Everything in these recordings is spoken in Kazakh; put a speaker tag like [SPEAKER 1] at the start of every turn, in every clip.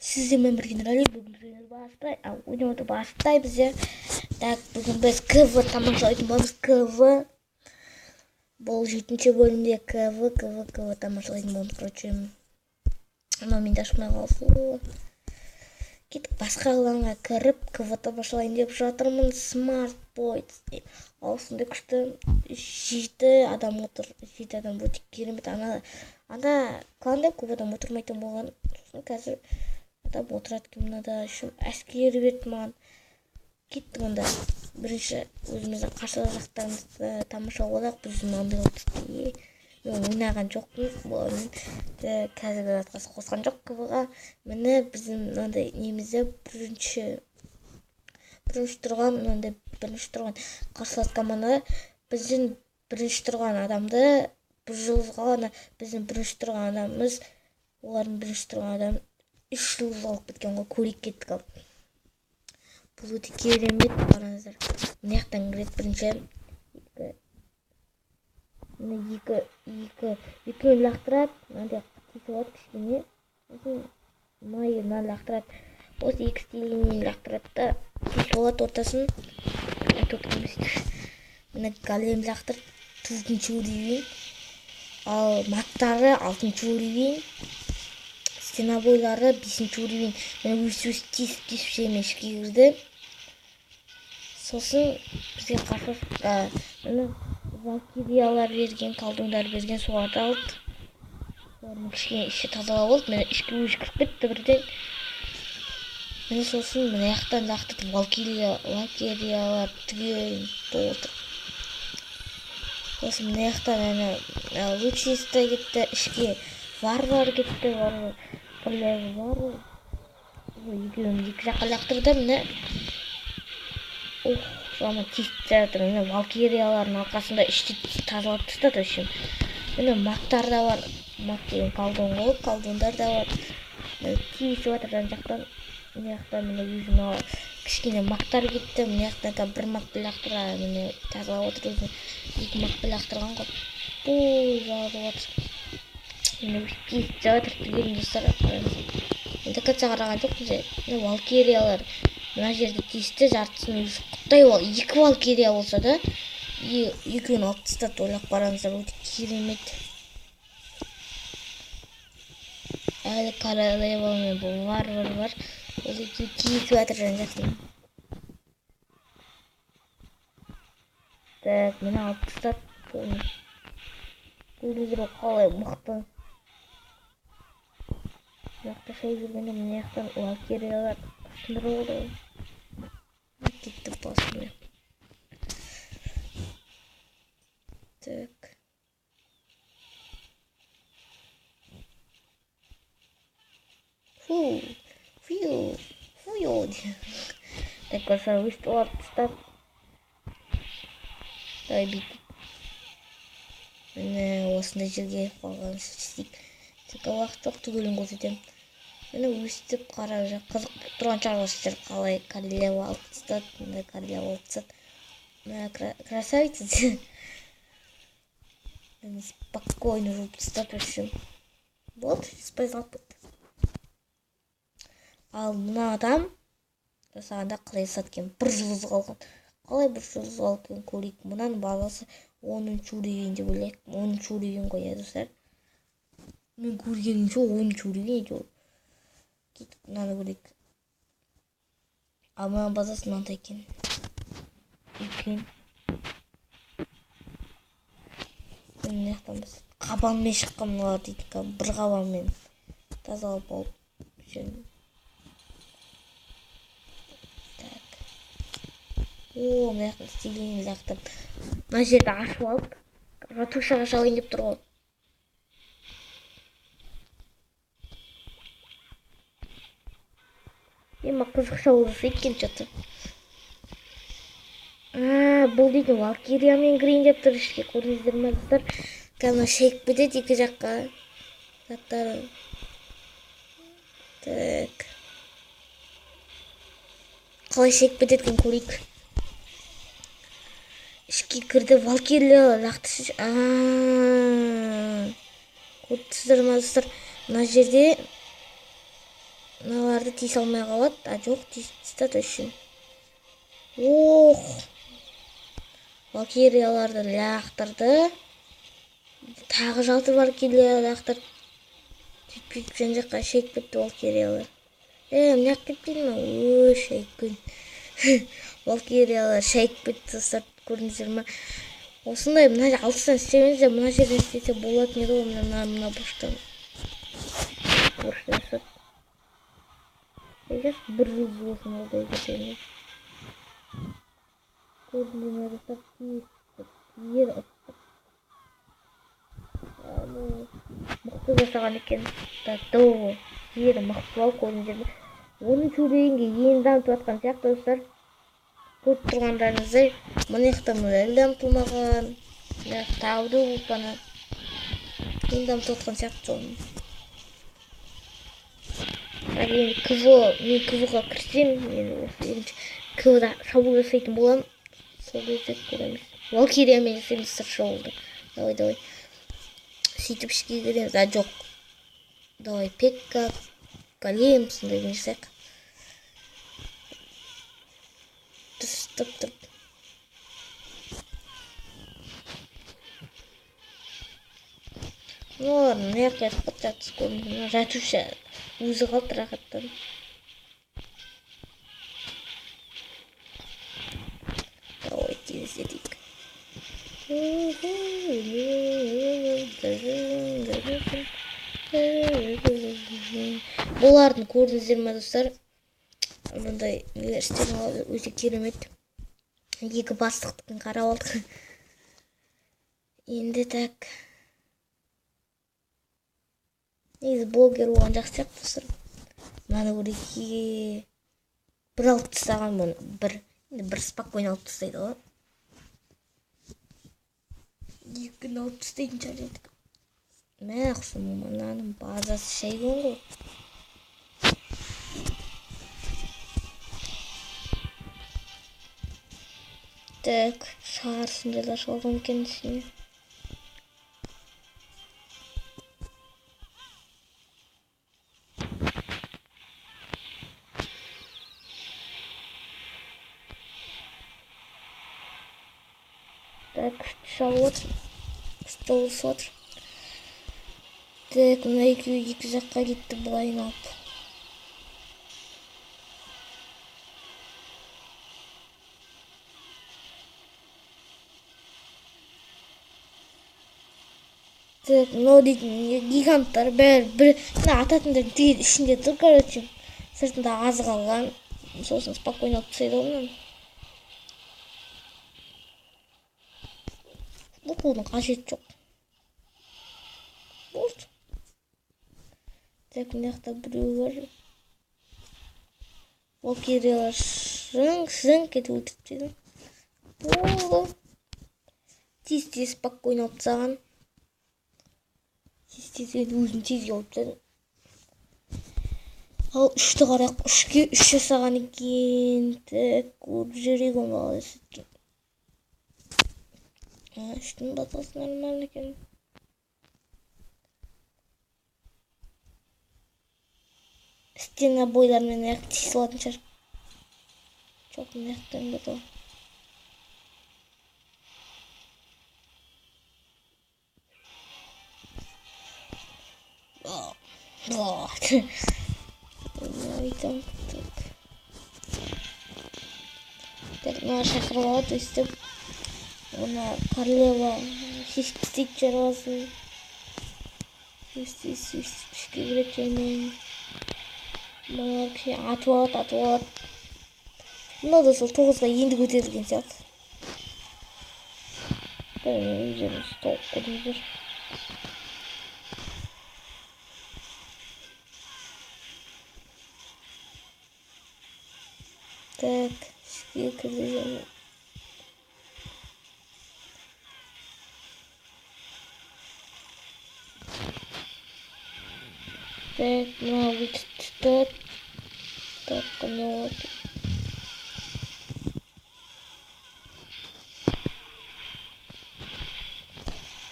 [SPEAKER 1] Сіздермен бірге Нұрали, бүгін ойнауды бастаймыз. Так, бүгін біз КВ тамашалайтын боламыз. КВ. Бұл 7-ші бөлімде КВ тамашалайтын боламыз. Короче, мен де ашмай қалды. Кеттік басқа алаңға кіріп КВ тамашалайын деп жатырмын. Smart Boys. Ал сондай күшті 7 адам отыр. 7 адам өте керемет. Ана кланда көп адам отырмайтын болған. Сосын қазір адам отырады мынада әскери берді маған. Кеттік онда. Бірінші өзіміздің қарсы жақтарымызды тамашалап біз мынандай отты. Мен ойнаған жоқпын. Қазіргі жатқасы қосқан жоқ КВ-ға. Міне біздің мынандай немізде бірінші тұрған қарсылас команда біздің бірінші тұрған адамды бір жылға ғана біздің бірінші тұрған адамымыз олардың бірінші тұрған адамы 3 жыл алып кеткен ғой, көрейік кеттік ал. Бұл өте керемет, қараңыздар. Мына жақтан кіреді бірінші. Екі лақтырады, мынандай тесіп алады кішкене. Мына лақтырады. Осы екі стилінен лақтырады да тесіп алады ортасын. Мына голем лақтырады 4-ші уровень. Ал мактары 6-ші уровень. Стена бойлары 5-ші уровень. Мен өз тесіп жеме ішке кірді. Сосын бізге қарсы валкириялар берген, колдундар берген, соларды алды. Солардың кішкене іші тазалау болды. Мен ішке өзі кіріп кетті бірден. Мен сосын мына жақтан лақтырдым, валкириялар түгел толды. Сосын мына жақтан лучниста кетті, ішке варвар кетті, варвар. Екеуін екі жаққа лақтырды, міне. Соны тесіп жатыр, міне валкириялардың арқасында ішті тазалап тастады үшін. Міне мақтар да бар, мақ деген колдун ғой, колдундар да бар. Тесіп жатыр жан жақтан. Мына жақтан міне өзім кішкене мақтар кетті, мына жақтан бір мақты лақтыра, міне тазалап отыр өзім. 2 мақты лақтырған ғой. Бұл жазып отыр. Міне тесіп жатыр, түгелін достар. Декатса қараған жоқ бізде. Міне валкириялар. Мына жерде тесті, жартысын өзі құттай бол. 2 валкирия болса да, екеуін алып тастады, ойлап қараңыздар, өте керемет. Әлі королева мен бұл варвар бар. Ол екеуі тесіп жатыр жан жақтан. Так, мені алып тастады. Көрдіңіздер қалай мықты. Жақта шай жүргенде мына жақтан валкириялар сындырып алды. Кетті басымен. Так. Фу. Так, қашар өшті алып тастап. Дай бейті. Міне осындай жерге қалған сөйтсейік. Тек уақыт жоқ түгелін көрсетем. Мені өстіп қара жақ қызық тұрған шаруасыздар қалай королева алып тастады. Міне королева алып тастады. Міне красавица. Мені спокойно жуып тастады үшін. Болды, спайзалып кетті. Ал мына адам жасағанда қалай саткен 1 жұлдыз қалған. Қалай 1 жұлдыз қалған көрейік. Мұнан бағасы 10-ші уровень деп ойлайық. 10-ші уровень ғой, достар. Мен көргенімше 10-ші уровень жоқ. Кеттік мынаны көрейік. Ал мына базасы мынандай екен. Мына жақтан біз қабанмен шыққан мыналар дейді. Бір қабанмен тазалап алып жүрмін. Мына жақтан стилін лақтырып. Мына жерді ашып алып, ратушаға шалайын деп тұр ғой. Ема қызықша олысы екен жаты. Бұл дейді валкириямен кірейін деп тұр ішке. Көрдіңіздер ме достар? Қазір шейік бітеді екі жаққа. Заттары. Так. Қалай шейік бітеткен көрейік. Ішке кірді валкирия лақтыршы. Көрдіңіздер ме достар? Мына жерде мыналарды тийсе алмай калат, а жок тийсе точно. Ох. Валкирияларды лактырды. Тагы жалты валкирияларды лактырды. Сөйтүп жан жакка шейип кетти валкириялар. Мына жака кетпейдими? Шейкүн. Валкириялар шейип кетти достор, көрдүңүздөр. Осындай мына алтыдан істемеңиз, мына жерден істесе болот еді ғой, мына бұрыштан. Бұрыштан сейчас бір жүз болсын олдай кетеміз. Көрдіңіздер ме, жер мықты жасаған екен. Тату жері мықтылау көрдіңіздер ме. Оның чурейінге енді дамытып жатқан сияқты достар. Көріп тұрғандарыңыздай, мына жақта әлі дамытылмаған. Тауды ұлпаны енді дамытып жатқан сияқты оның. Енді мен КВ-ға кірсем, мен КВ-да шабуыл жасайтын боламын. Сол кезде көреміз. Валкириямен жасаймын достар шабуылды. Давай. Сөйтіп ішке кіреміз. Жоқ. Давай Пекка, Голем сондай жасайық. Тұр. Мына жаққа жатып көрдім. Жатушы өзі қалды рахаттан. Давай тездетейік. Бұлардың көрдіңіздер ме достар? Мындай нелер өте керемет. Екі бастықтың қарап алдық. Енді так. Негізі блогер болған жақсы сияқты достар. Мынаны көреке. Бір алып тастаған мұны. Бір спокойно алып тастайды ғой. Екіні алып тастайтын шығар едік. Мәқсім мынаның базасы шайгон ғой. Так, шарсында да шалған кендісіне. Так, шалып отыр. Столысып отыр. Так, мына екеуі екі жаққа кетті былайын алып. Так, мынау дейтін гиганттар бәрі ататындар дейді ішінде тұр, короче. Сыртында азы қалған. Сосын спокойно алып тастайды ғой мынаны. Бұл қолдың қажеті жоқ. Болды. Так, мына жақта біреу бар. Валкириялар шың кетіп өтіп дейді. Болды. Тез спокойно алып тастаған. Тез өзін тезге алып тастады. Ал үшті қарақ, үш жасаған екен. Так, көріп жүрек оңбалы есеткен. Үштің батасы нормально екен. Стена бойлармен аяқ тиіс алатын шығар. Жоқ, мына жақтан бет ол. Айтам. Так, мына шақырып алады өстіп. Ona королева істейді жарасын. Өстіп ішке кіреді және. Мына кіші атып алады. Мынау да сол 9-ға енді көтерілген сияқты. Өздеріңіз толық көрдіңіздер. Так, ішке кірді және. Так, мына өтіп. Так, мына өтіп.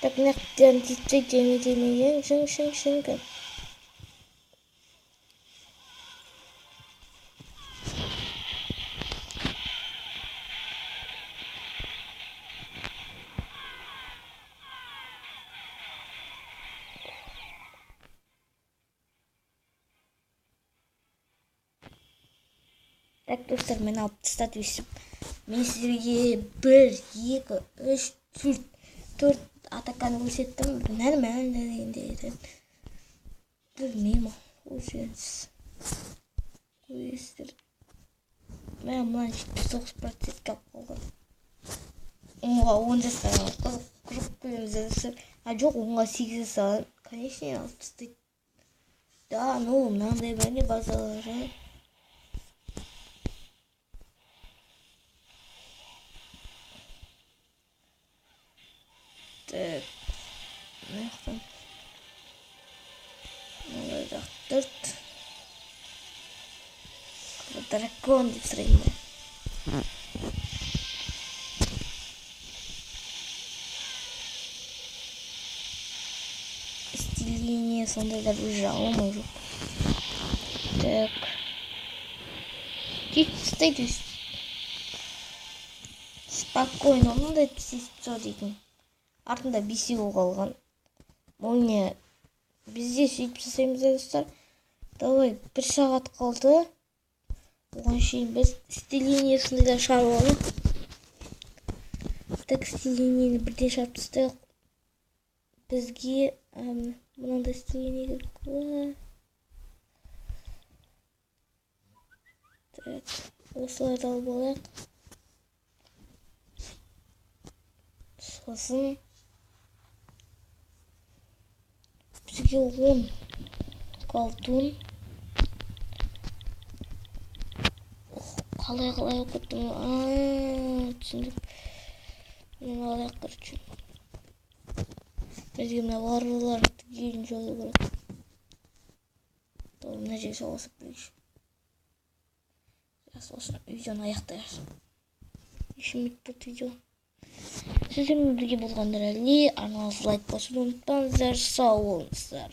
[SPEAKER 1] Так, мына жақтан титтей демеген шың. Так, достар, мен алып тастатып өстім. Мен сіздерге 1, 2, 3, 4 атаканы көрсеттім. Дегенде білмеймін. Өзіңіз көресіздер. Мен мұнан 79%-ке алып қалған. Онға 10 жасаған құрып көреміз. Жоқ, онға 8 жасаған. Конечно, алып тастайды. Да, ну, мынандай бәріне базалары. Так, мынаяқтан. Мынаяқтан 4. Дракон деп сұрайын да. Стиление сондайлар уже алмай жоқ. Так. Кетіп тастайды. Спокойно, мындай писесіп дейтін. Артында 5 қалған. Молния. Бізде сөйтіп жасаймыз достар. Давай, 1 сағат қалды. Оған шейін біз стиление сондайлар шығарып алып. Так, стилениені бірден шығарып тастайық. Бізге мынандай стиление керек қой. Так, осыларды алып алайық. Сосын бізге 10 қалтын. Қалай оқыттым. Түсіндім. Мен алайық, короче. Бізге мына варварларды кейін жолы керек. Мына жерге соғысып бірінші. Сосын видеоны аяқтайық. Ешім етпеді видео. Сіздермен бірге болғандар әлі арналас лайк басуды ұмытпаңыздар. Сау болыңыздар.